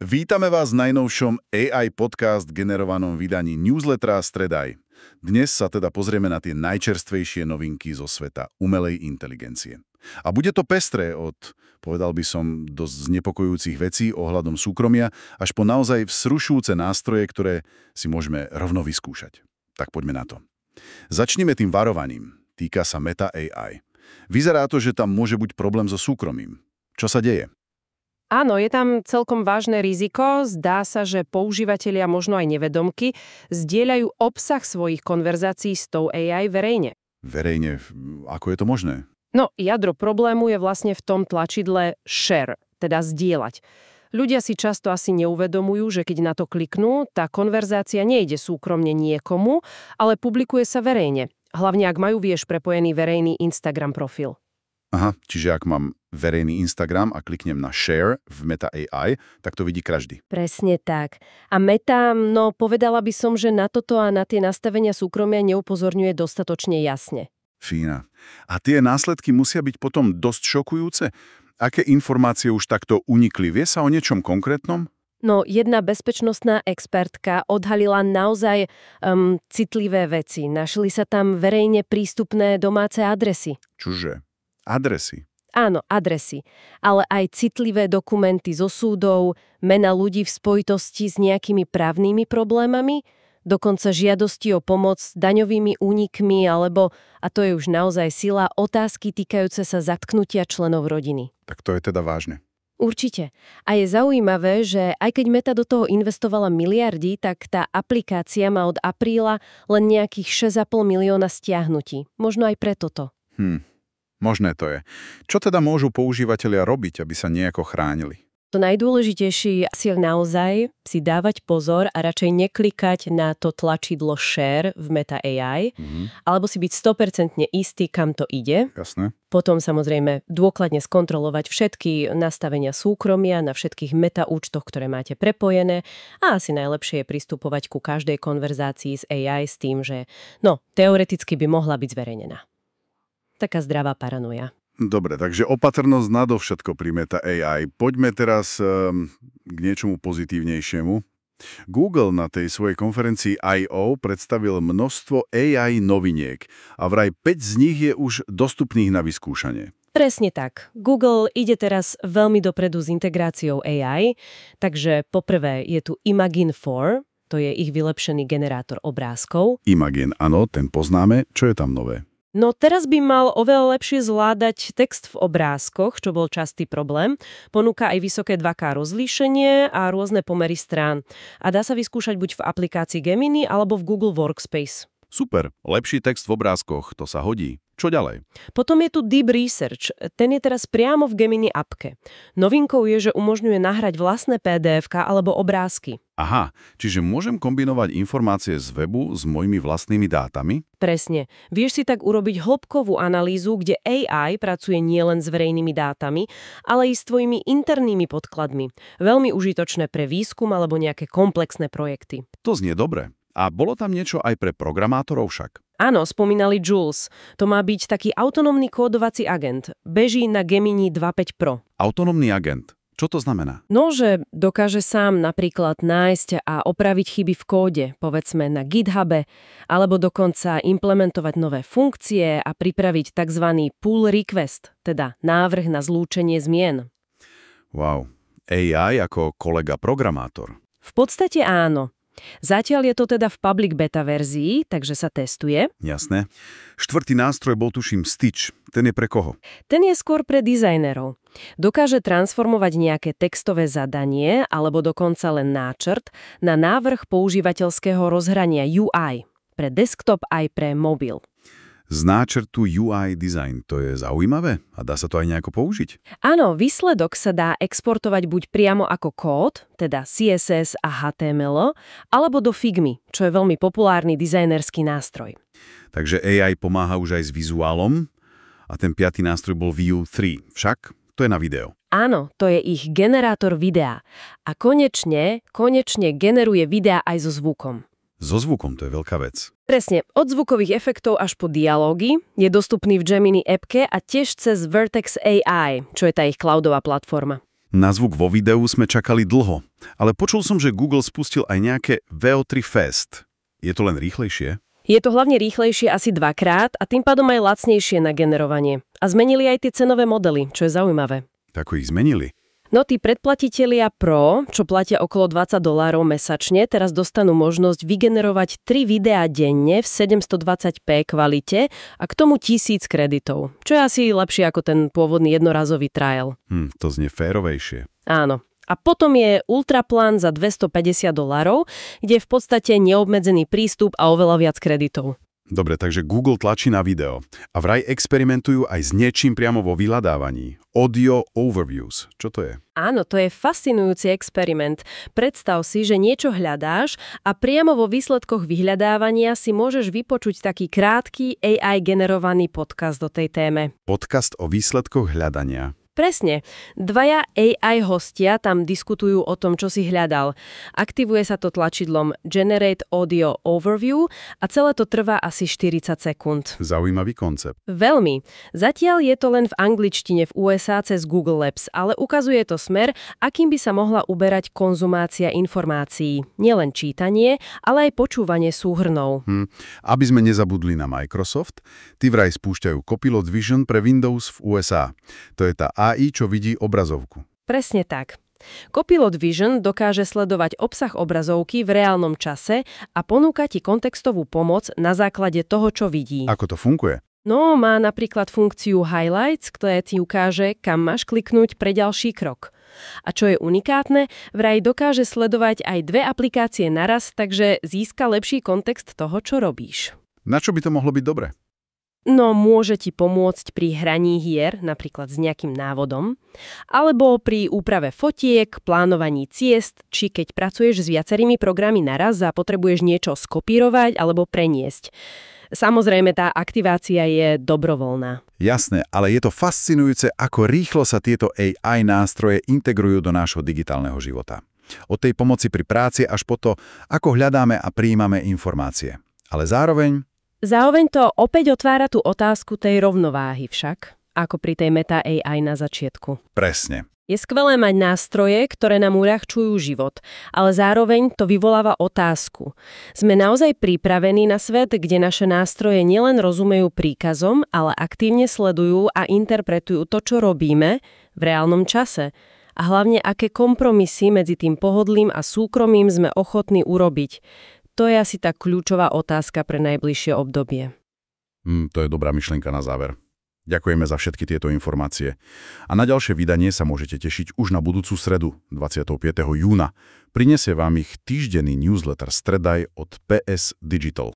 Vítame vás v najnovšom AI podcast generovanom vydaní newslettera Stredaj. Dnes sa teda pozrieme na tie najčerstvejšie novinky zo sveta umelej inteligencie. A bude to pestré od, povedal by som, dosť znepokojujúcich vecí ohľadom súkromia, až po naozaj vzrušujúce nástroje, ktoré si môžeme rovno vyskúšať. Tak poďme na to. Začnime tým varovaním. Týka sa Meta AI. Vyzerá to, že tam môže byť problém so súkromím. Čo sa deje? Áno, je tam celkom vážne riziko. Zdá sa, že používatelia, možno aj nevedomky, zdieľajú obsah svojich konverzácií s tou AI verejne. Verejne? Ako je to možné? No, jadro problému je vlastne v tom tlačidle share, teda zdieľať. Ľudia si často asi neuvedomujú, že keď na to kliknú, tá konverzácia nejde súkromne niekomu, ale publikuje sa verejne. Hlavne ak majú, prepojený verejný Instagram profil. Aha, čiže ak mám verejný Instagram a kliknem na share v Meta AI, tak to vidí každý. Presne tak. A Meta, povedala by som, že na toto a na tie nastavenia súkromia neupozorňuje dostatočne jasne. Fína. A tie následky musia byť potom dosť šokujúce? Aké informácie už takto unikli? Vie sa o niečom konkrétnom? No, jedna bezpečnostná expertka odhalila naozaj citlivé veci. Našli sa tam verejne prístupné domáce adresy. Čože? Adresy? Áno, adresy, ale aj citlivé dokumenty zo súdov, mena ľudí v spojitosti s nejakými právnymi problémami, dokonca žiadosti o pomoc s daňovými únikmi alebo, a to je už naozaj sila, otázky týkajúce sa zatknutia členov rodiny. Tak to je teda vážne. Určite. A je zaujímavé, že aj keď Meta do toho investovala miliardy, tak tá aplikácia má od apríla len nejakých 6,5 milióna stiahnutí. Možno aj preto to. Možné to je. Čo teda môžu používatelia robiť, aby sa nejako chránili? To najdôležitejšie je naozaj si dávať pozor a radšej neklikať na to tlačidlo share v Meta AI, alebo si byť 100% istý, kam to ide. Jasné. Potom samozrejme dôkladne skontrolovať všetky nastavenia súkromia na všetkých Meta účtoch, ktoré máte prepojené, a asi najlepšie je pristupovať ku každej konverzácii s AI s tým, že teoreticky by mohla byť zverejnená. Taká zdravá paranoja. Dobre, takže opatrnosť nadovšetko pri Meta AI. Poďme teraz k niečomu pozitívnejšiemu. Google na tej svojej konferencii I.O. predstavil množstvo AI noviniek a vraj 5 z nich je už dostupných na vyskúšanie. Presne tak. Google ide teraz veľmi dopredu s integráciou AI, takže poprvé je tu Imagen 4, to je ich vylepšený generátor obrázkov. Imagen, áno, ten poznáme. Čo je tam nové? No teraz by mal oveľa lepšie zvládať text v obrázkoch, čo bol častý problém. Ponúka aj vysoké 2K rozlíšenie a rôzne pomery strán. A dá sa vyskúšať buď v aplikácii Gemini alebo v Google Workspace. Super, lepší text v obrázkoch, to sa hodí. Čo ďalej? Potom je tu Deep Research. Ten je teraz priamo v Gemini appke. Novinkou je, že umožňuje nahrať vlastné PDF-ka alebo obrázky. Aha, čiže môžem kombinovať informácie z webu s mojimi vlastnými dátami? Presne. Vieš si tak urobiť hĺbkovú analýzu, kde AI pracuje nielen s verejnými dátami, ale i s tvojimi internými podkladmi. Veľmi užitočné pre výskum alebo nejaké komplexné projekty. To znie dobre. A bolo tam niečo aj pre programátorov však? Áno, spomínali Jules. To má byť taký autonómny kódovací agent. Beží na Gemini 2.5 Pro. Autonómny agent. Čo to znamená? No, že dokáže sám napríklad nájsť a opraviť chyby v kóde, povedzme na GitHube, alebo dokonca implementovať nové funkcie a pripraviť tzv. Pull request, teda návrh na zlúčenie zmien. Wow. AI ako kolega programátor. V podstate áno. Zatiaľ je to teda v public beta verzii, takže sa testuje. Jasné. Štvrtý nástroj bol tuším Stitch. Ten je pre koho? Ten je skôr pre dizajnerov. Dokáže transformovať nejaké textové zadanie alebo dokonca len náčrt na návrh používateľského rozhrania UI pre desktop aj pre mobil. Z náčrtu UI design, to je zaujímavé a dá sa to aj nejako použiť? Áno, výsledok sa dá exportovať buď priamo ako kód, teda CSS a HTML, alebo do Figmy, čo je veľmi populárny dizajnerský nástroj. Takže AI pomáha už aj s vizuálom a ten piatý nástroj bol View 3, však to je na video. Áno, to je ich generátor videa. A konečne generuje videa aj so zvukom. So zvukom, to je veľká vec. Presne, od zvukových efektov až po dialógy, je dostupný v Gemini appke a tiež cez Vertex AI, čo je tá ich cloudová platforma. Na zvuk vo videu sme čakali dlho, ale počul som, že Google spustil aj nejaké VO3 Fast. Je to len rýchlejšie? Je to hlavne rýchlejšie asi 2-krát a tým pádom aj lacnejšie na generovanie. A zmenili aj tie cenové modely, čo je zaujímavé. Ako ich zmenili? No tí predplatitelia Pro, čo platia okolo $20 mesačne, teraz dostanú možnosť vygenerovať 3 videá denne v 720p kvalite a k tomu 1000 kreditov, čo je asi lepšie ako ten pôvodný jednorazový trial. To znie férovejšie. Áno. A potom je ultraplán za $250, kde je v podstate neobmedzený prístup a oveľa viac kreditov. Dobre, takže Google tlačí na video a vraj experimentujú aj s niečím priamo vo vyhľadávaní. Audio overviews. Čo to je? Áno, to je fascinujúci experiment. Predstav si, že niečo hľadáš a priamo vo výsledkoch vyhľadávania si môžeš vypočuť taký krátky AI generovaný podcast o tej téme. Podcast o výsledkoch hľadania. Presne. 2 AI hostia tam diskutujú o tom, čo si hľadal. Aktivuje sa to tlačidlom Generate Audio Overview a celé to trvá asi 40 sekúnd. Zaujímavý koncept. Veľmi. Zatiaľ je to len v angličtine v USA cez Google Labs, ale ukazuje to smer, akým by sa mohla uberať konzumácia informácií. Nielen čítanie, ale aj počúvanie súhrnov. Aby sme nezabudli na Microsoft, tí vraj spúšťajú Copilot Vision pre Windows v USA. To je tá AI, čo vidí obrazovku. Presne tak. Copilot Vision dokáže sledovať obsah obrazovky v reálnom čase a ponúka ti kontextovú pomoc na základe toho, čo vidí. Ako to funguje? No, má napríklad funkciu Highlights, ktoré ti ukáže, kam máš kliknúť pre ďalší krok. A čo je unikátne, vraj dokáže sledovať aj 2 aplikácie naraz, takže získa lepší kontext toho, čo robíš. Na čo by to mohlo byť dobre? No, môže ti pomôcť pri hraní hier, napríklad s nejakým návodom, alebo pri úprave fotiek, plánovaní ciest, či keď pracuješ s viacerými programy naraz a potrebuješ niečo skopírovať alebo preniesť. Samozrejme, tá aktivácia je dobrovoľná. Jasné, ale je to fascinujúce, ako rýchlo sa tieto AI nástroje integrujú do nášho digitálneho života. Od tej pomoci pri práci až po to, ako hľadáme a prijímame informácie. Ale Zároveň to opäť otvára tú otázku tej rovnováhy však, ako pri tej Meta AI na začiatku. Presne. Je skvelé mať nástroje, ktoré nám uľahčujú život, ale zároveň to vyvoláva otázku. Sme naozaj pripravení na svet, kde naše nástroje nielen rozumejú príkazom, ale aktívne sledujú a interpretujú to, čo robíme v reálnom čase? A hlavne, aké kompromisy medzi tým pohodlím a súkromím sme ochotní urobiť? To je asi tá kľúčová otázka pre najbližšie obdobie. To je dobrá myšlienka na záver. Ďakujeme za všetky tieto informácie. A na ďalšie vydanie sa môžete tešiť už na budúcu stredu, 25. júna. Prinesie vám ich týždenný newsletter Stredaj od PS Digital.